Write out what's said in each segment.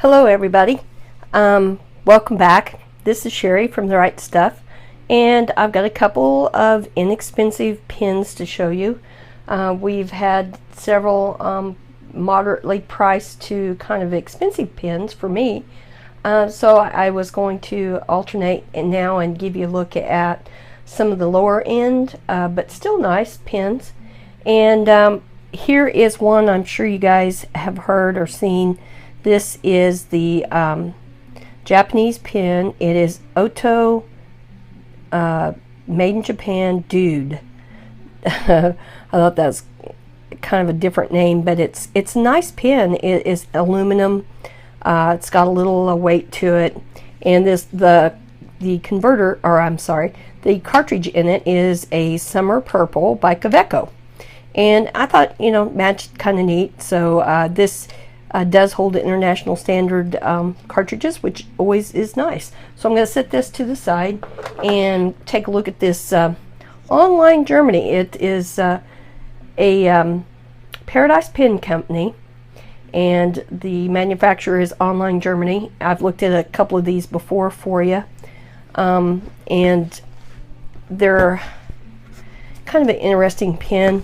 Hello everybody. Welcome back. This is Sherry from The Right Stuff, and I've got a couple of inexpensive pins to show you. We've had several moderately priced to kind of expensive pins for me, so I was going to alternate now and give you a look at some of the lower end but still nice pins. And here is one I'm sure you guys have heard or seen. This is the Japanese pin. It is OTHO Made in Japan Dude. I thought that was kind of a different name, but it's a nice pin. It is aluminum. It's got a little weight to it, and the converter, or I'm sorry, the cartridge in it is a Summer Purple by Kaweco, and I thought, you know, matched kind of neat. So this does hold the international standard cartridges, which always is nice. So I'm going to set this to the side and take a look at this online Germany. It is a Paradise Pin Company, and the manufacturer is online Germany. I've looked at a couple of these before for you, and they're kind of an interesting pin.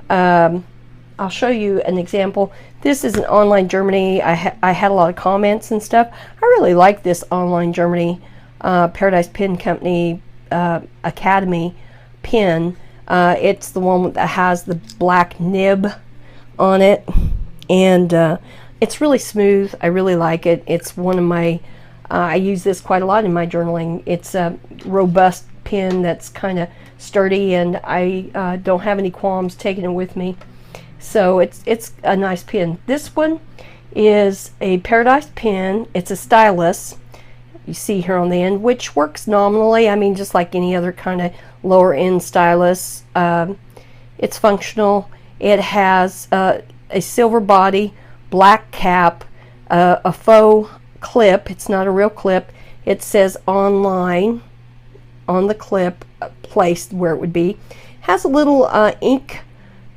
I'll show you an example. This is an online Germany. I had a lot of comments and stuff. I really like this online Germany Paradise Pin Company Academy pin. It's the one that has the black nib on it, and it's really smooth. I really like it. It's one of my, I use this quite a lot in my journaling. It's a robust pin that's kind of sturdy, and I don't have any qualms taking it with me. So it's a nice pin. This one is a Paradise pin. It's a stylus, you see here on the end, which works nominally. I mean, just like any other kind of lower end stylus. It's functional. It has a silver body, black cap, a faux clip. It's not a real clip. It says online on the clip, placed where it would be. Has a little ink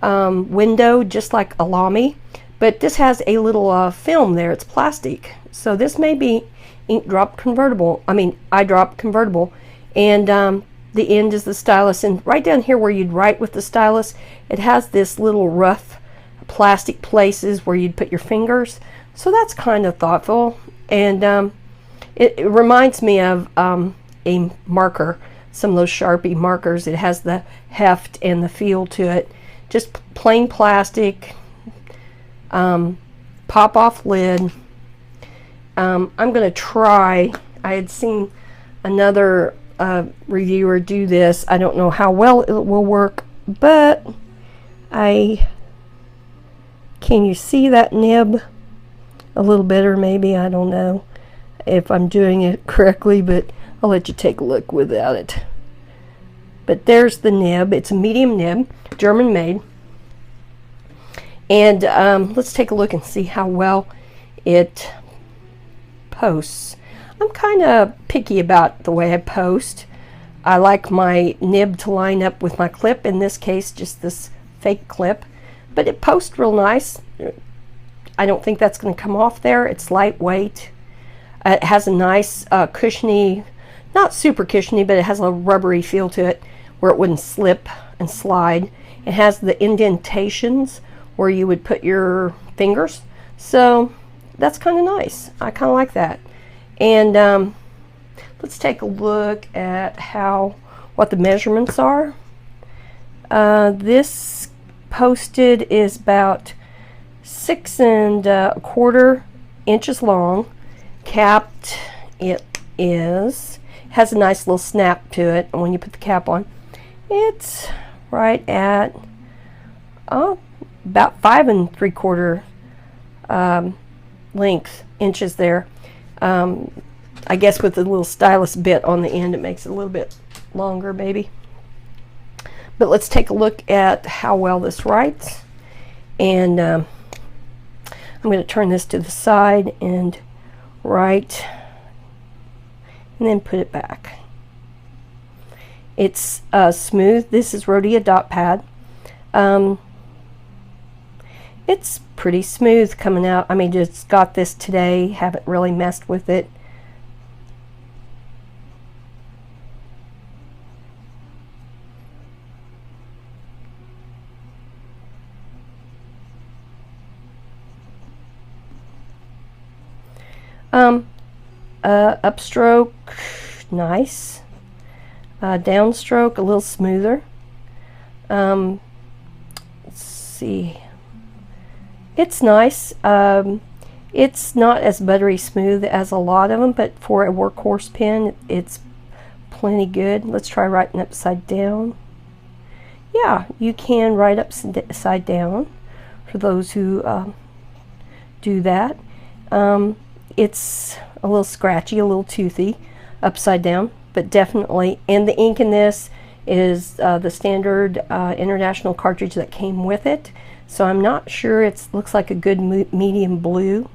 window, just like a Lamy, but this has a little film there. It's plastic, so this may be ink drop convertible. I mean, eye drop convertible. And the end is the stylus, and right down here where you'd write with the stylus, it has this little rough plastic places where you'd put your fingers. So that's kind of thoughtful, and it reminds me of a marker, some of those Sharpie markers. It has the heft and the feel to it. Just plain plastic, pop off lid. I'm going to try, I had seen another reviewer do this. I don't know how well it will work, but can you see that nib a little better maybe? I don't know if I'm doing it correctly, but I'll let you take a look without it. But there's the nib. It's a medium nib, German made. And let's take a look and see how well it posts. I'm kind of picky about the way I post. I like my nib to line up with my clip, in this case just this fake clip, but it posts real nice. I don't think that's going to come off there. It's lightweight. It has a nice cushiony, not super cushiony, but it has a rubbery feel to it where it wouldn't slip and slide. It has the indentations where you would put your fingers, so that's kind of nice. I kind of like that. And let's take a look at what the measurements are. This posted is about 6 1/4 inches long. Capped, it has a nice little snap to it, and when you put the cap on, it's right at about 5 3/4 length inches there. I guess with the little stylus bit on the end, it makes it a little bit longer maybe. But let's take a look at how well this writes. And I'm going to turn this to the side and write, and then put it back. It's smooth. This is Rhodia dot pad. it's pretty smooth coming out. I mean, just got this today, haven't really messed with it. Upstroke, nice. Downstroke, a little smoother. Let's see. It's nice. It's not as buttery smooth as a lot of them, but for a workhorse pen, it's plenty good. Let's try writing upside down. Yeah, you can write upside down for those who do that. It's a little scratchy, a little toothy upside down, but definitely, and the ink in this is the standard international cartridge that came with it, so I'm not sure. It looks like a good medium blue,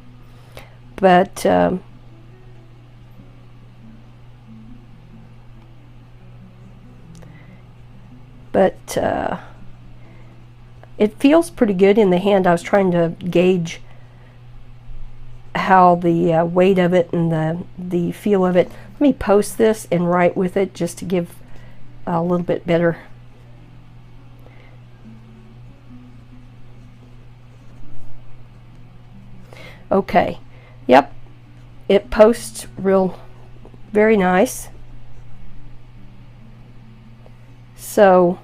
but it feels pretty good in the hand. I was trying to gauge how the weight of it and the feel of it. Let me post this and write with it just to give a little bit better. Okay, yep, it posts very nice. So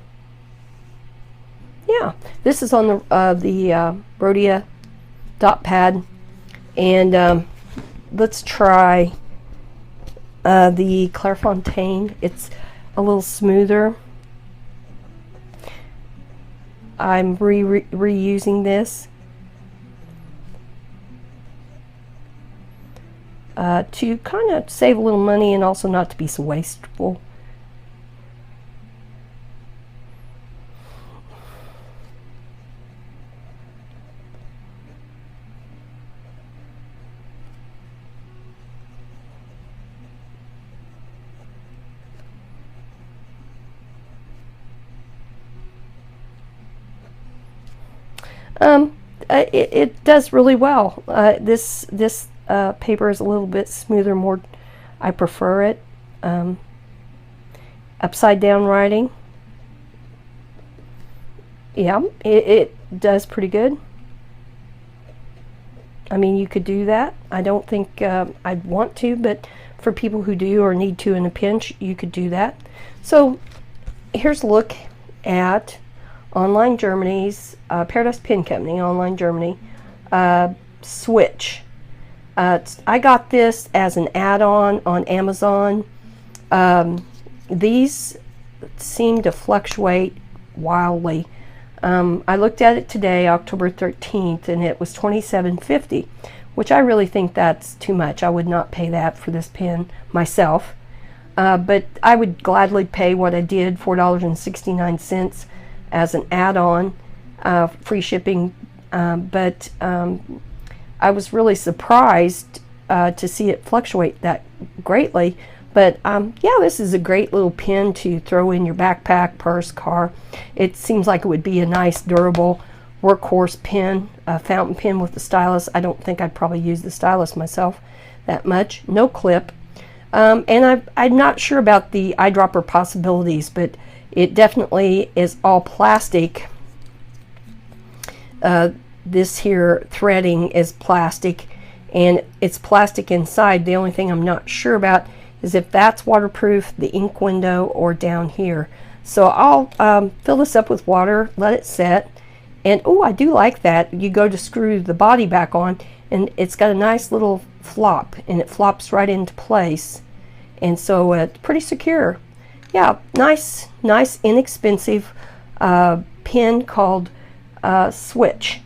yeah, this is on the Rhodia dot pad, and let's try the Clairefontaine. It's a little smoother. I'm reusing this to kind of save a little money and also not to be so wasteful. It does really well. This paper is a little bit smoother, more, I prefer it. Upside down writing, yeah, it does pretty good. I mean, you could do that. I don't think I'd want to, but for people who do or need to in a pinch, you could do that. So here's a look at Online Germany's Paradise Pen Company, Online Germany, Switch. I got this as an add-on on Amazon. These seem to fluctuate wildly. I looked at it today, October 13th, and it was $27.50, which I really think that's too much. I would not pay that for this pen myself, but I would gladly pay what I did, $4.69 as an add-on, free shipping, but I was really surprised to see it fluctuate that greatly. But yeah, this is a great little pen to throw in your backpack, purse, car. It seems like it would be a nice, durable workhorse pen, a fountain pen with the stylus. I don't think I'd probably use the stylus myself that much. No clip. And I'm not sure about the eyedropper possibilities, but it definitely is all plastic. This here threading is plastic, and it's plastic inside. The only thing I'm not sure about is if that's waterproof, the ink window, or down here. So I'll fill this up with water, let it set, and oh, I do like that. You go to screw the body back on, and it's got a nice little flop, and it flops right into place, and so it's pretty secure. Yeah, nice, inexpensive pen called Switch.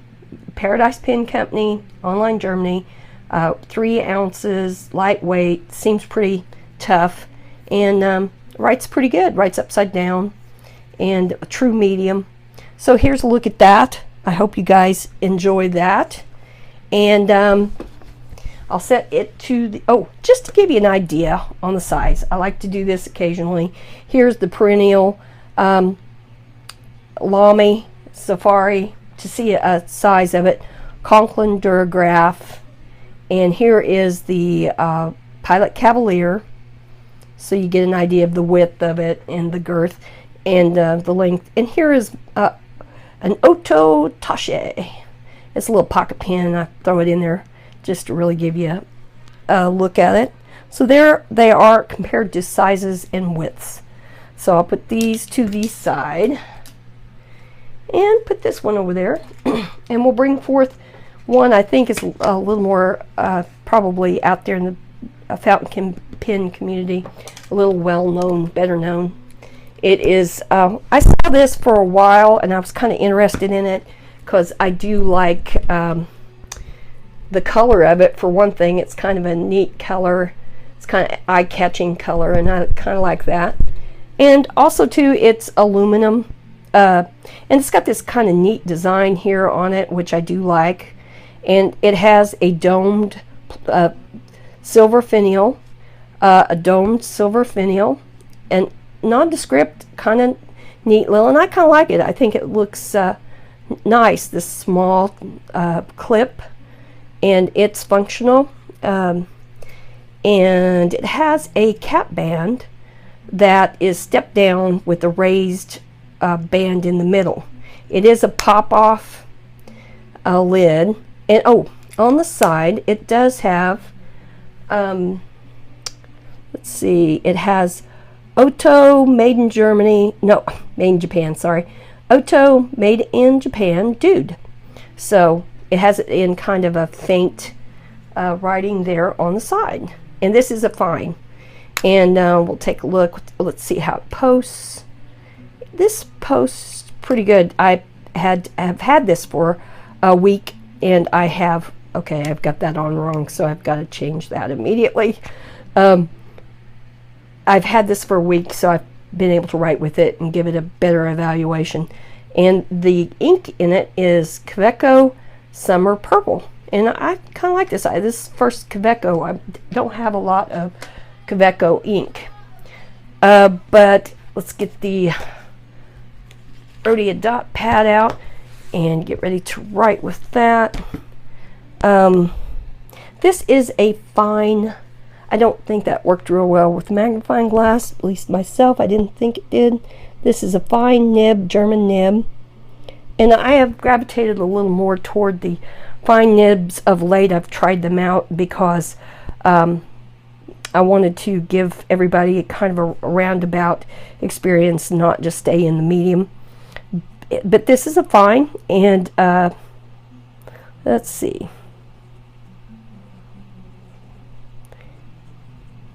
Paradise Pen Company, Online Germany, 3 ounces, lightweight, seems pretty tough, and writes pretty good, writes upside down, and a true medium. So here's a look at that. I hope you guys enjoy that, and I'll set it to the, oh, just to give you an idea on the size. I like to do this occasionally. Here's the perennial Lamy Safari to see a size of it, Conklin Durograph, and here is the Pilot Cavalier, so you get an idea of the width of it and the girth and the length. And here is an OTHO Dude. It's a little pocket pen. I throw it in there just to really give you a look at it. So there they are compared to sizes and widths. So I'll put these to the side and put this one over there. And we'll bring forth one I think is a little more probably out there in the fountain pen community, a little well-known, better known. It is, I saw this for a while and I was kind of interested in it because I do like the color of it. For one thing, it's kind of a neat color. It's kind of eye-catching color, and I kind of like that. And also too, it's aluminum, and it's got this kind of neat design here on it, which I do like. And it has a domed silver finial, and nondescript, kind of neat little, and I kind of like it. I think it looks nice, this small clip, and it's functional. And it has a cap band that is stepped down with a raised band in the middle. It is a pop-off lid, and oh, on the side it does have let's see, it has OTHO made in Germany, no, made in Japan, sorry, OTHO made in Japan Dude. So it has it in kind of a faint writing there on the side. And this is a fine. And we'll take a look. Let's see how it posts. This posts pretty good. I have had this for a week, and I have, okay, I've got that on wrong, so I've got to change that immediately. I've had this for a week, so I've been able to write with it and give it a better evaluation. And the ink in it is Kaweco Summer Purple. And I kind of like this. This first Kaweco, I don't have a lot of Kaweco ink. But let's get the Rhodia dot pad out and get ready to write with that. This is a fine. I don't think that worked real well with the magnifying glass, at least myself. I didn't think it did. This is a fine nib, German nib. And I have gravitated a little more toward the fine nibs of late. I've tried them out because I wanted to give everybody kind of a roundabout experience, not just stay in the medium. But this is a fine, and let's see.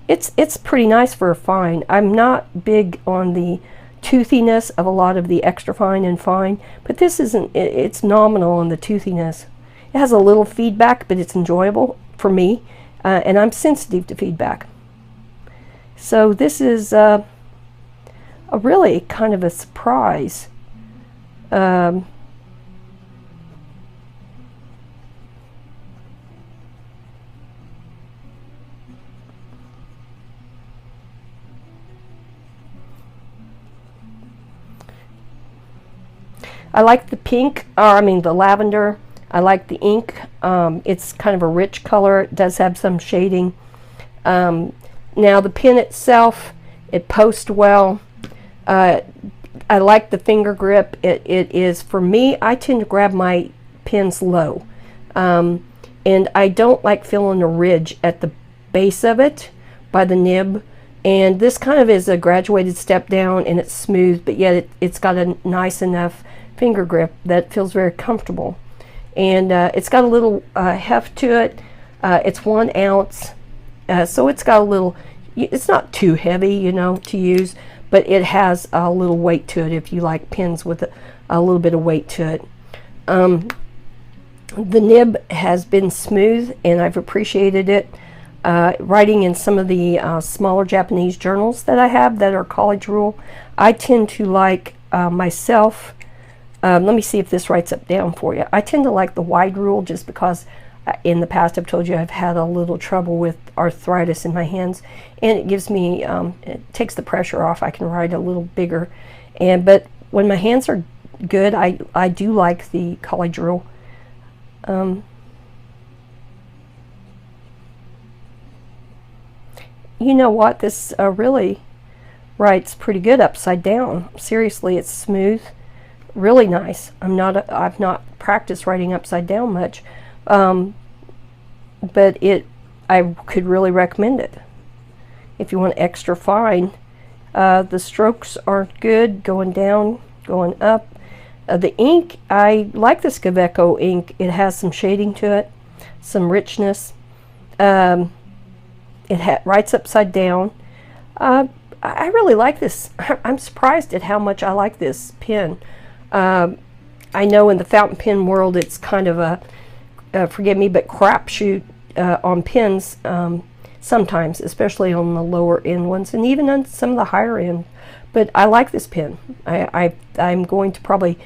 It's pretty nice for a fine. I'm not big on the toothiness of a lot of the extra fine and fine, but this isn't. It's nominal on the toothiness. It has a little feedback, but it's enjoyable for me, and I'm sensitive to feedback. So this is a really kind of a surprise. I like the pink, the lavender. I like the ink. It's kind of a rich color. It does have some shading. Now the pen itself, it posts well. I like the finger grip. It is, for me, I tend to grab my pens low. And I don't like feeling a ridge at the base of it by the nib. And this kind of is a graduated step down, and it's smooth, but yet it's got a nice enough finger grip that feels very comfortable. And it's got a little heft to it. It's 1 ounce, so it's got a little, it's not too heavy, you know, to use, but it has a little weight to it if you like pens with a little bit of weight to it. The nib has been smooth, and I've appreciated it. Writing in some of the smaller Japanese journals that I have that are college rule, I tend to like myself. Let me see if this writes up down for you. I tend to like the wide rule just because in the past I've told you I've had a little trouble with arthritis in my hands, and it gives me, it takes the pressure off. I can write a little bigger, but when my hands are good. I do like the college rule. You know what? This really writes pretty good upside down. Seriously, it's smooth, really nice. I've not practiced writing upside down much, but I could really recommend it if you want extra fine. The strokes aren't good going down, going up. The ink, I like this Kaweco ink. It has some shading to it, some richness. It writes upside down. I really like this. I'm surprised at how much I like this pen. I know in the fountain pen world it's kind of a forgive me, but crapshoot on pens sometimes, especially on the lower end ones and even on some of the higher end. But I like this pen. I'm going to probably,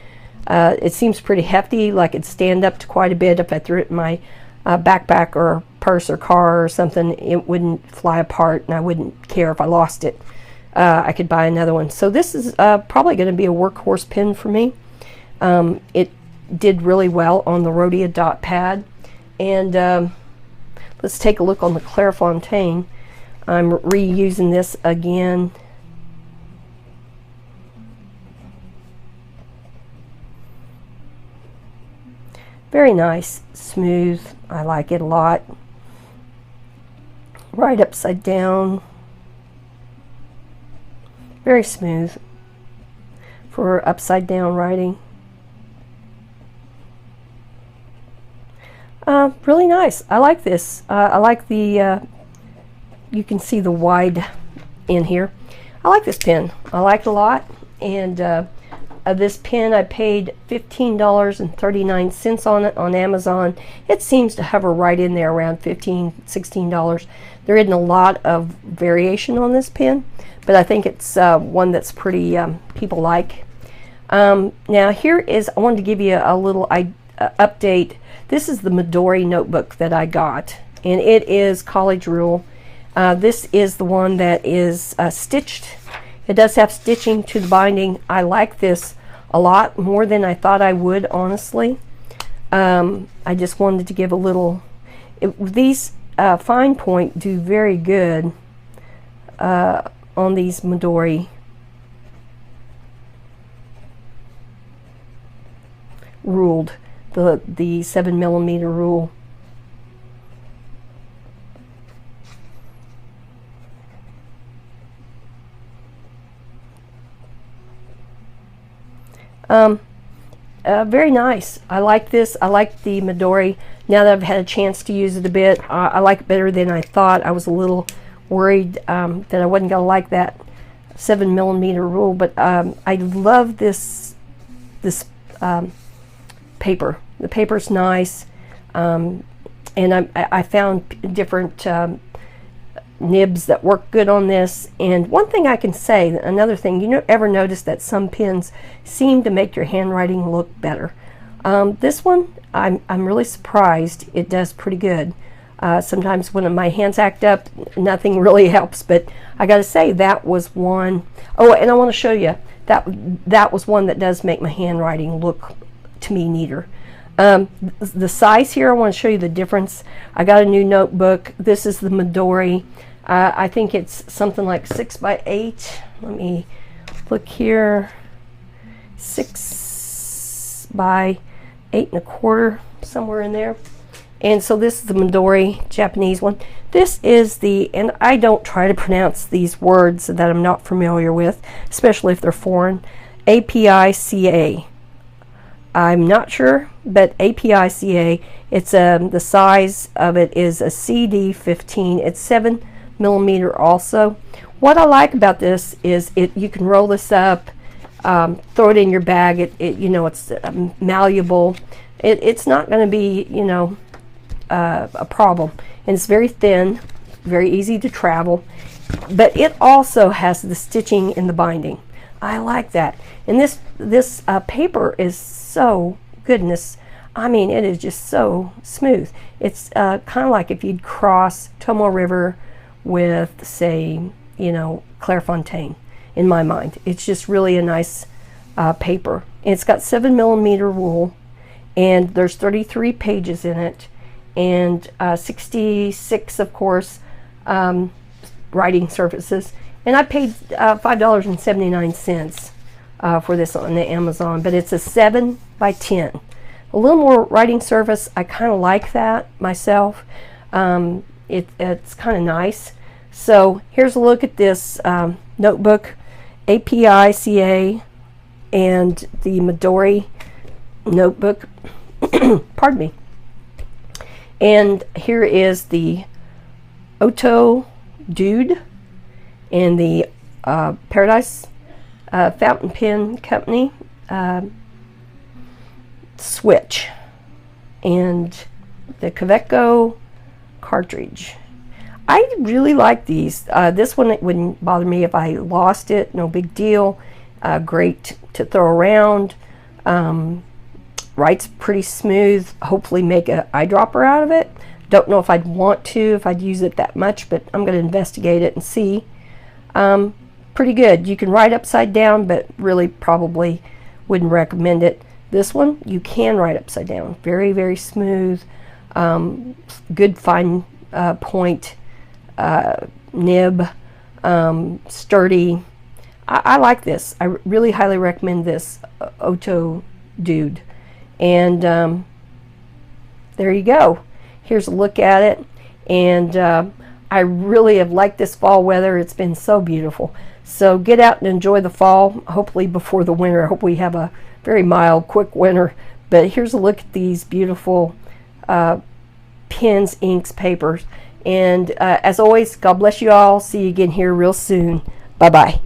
it seems pretty hefty, like it'd stand up to quite a bit if I threw it in my backpack or purse or car or something. It wouldn't fly apart and I wouldn't care if I lost it. I could buy another one. So this is probably going to be a workhorse pen for me. It did really well on the Rhodia dot pad. And let's take a look on the Clairefontaine. I'm reusing this again. Very nice, smooth. I like it a lot. Right upside down. Very smooth for upside down writing. Really nice. I like this. I like the, you can see the wide in here. I like this pen. I like it a lot. And this pen, I paid $15.39 on it on Amazon. It seems to hover right in there around $15, $16. There isn't a lot of variation on this pen, but I think it's one that's pretty people like. Now here is, I wanted to give you a little update. This is the Midori notebook that I got, and it is college rule. This is the one that is stitched. It does have stitching to the binding. I like this a lot more than I thought I would, honestly. I just wanted to give a little, these fine point do very good on these Midori ruled, the 7mm rule. Very nice. I like this. I like the Midori. Now that I've had a chance to use it a bit, I like it better than I thought. I was a little worried that I wasn't going to like that 7mm rule, but I love this paper. The paper's nice, and I found different nibs that work good on this. And one thing I can say, another thing, you ever notice that some pens seem to make your handwriting look better? This one, I'm really surprised. It does pretty good. Sometimes when my hands act up, nothing really helps, but I gotta say that was one. Oh, and I want to show you that was one that does make my handwriting look, to me, neater. The size here, I want to show you the difference. I got a new notebook. This is the Midori. I think it's something like 6 by 8. Let me look here. 6 by 8 1/4, somewhere in there. And so this is the Midori, Japanese one. This is the, and I don't try to pronounce these words that I'm not familiar with, especially if they're foreign. Apica. I'm not sure, but Apica, it's the size of it is a CD15. It's 7mm also. What I like about this is you can roll this up, throw it in your bag. It's malleable. It's not going to be, a problem. And it's very thin, very easy to travel, but it also has the stitching in the binding. I like that. And this paper is so, goodness, I mean, it is just so smooth. It's kind of like if you'd cross Tomoe River with, say, Clairefontaine, in my mind. It's just really a nice paper. And it's got 7mm rule, and there's 33 pages in it, and 66, of course, writing surfaces. And I paid $5.79 for this on the Amazon, but it's a 7x10. A little more writing surface. I kind of like that myself. It's kind of nice. So here's a look at this notebook, Apica, and the Midori notebook. Pardon me. And here is the OTHO Dude and the Paradise Fountain Pen Company switch, and the Kaweco cartridge. I really like these. This one, it wouldn't bother me if I lost it. No big deal. Great to throw around. Writes pretty smooth. Hopefully make an eyedropper out of it. Don't know if I'd want to, if I'd use it that much, but I'm going to investigate it and see. Pretty good. You can write upside down, but really probably wouldn't recommend it. This one, you can write upside down. Very, very smooth. Good fine point nib. Sturdy. I like this. I really highly recommend this OTHO Dude. And there you go. Here's a look at it. And I really have liked this fall weather. It's been so beautiful. So get out and enjoy the fall, hopefully before the winter. I hope we have a very mild, quick winter. But here's a look at these beautiful pens, inks, papers. And as always, God bless you all. See you again here real soon. Bye-bye.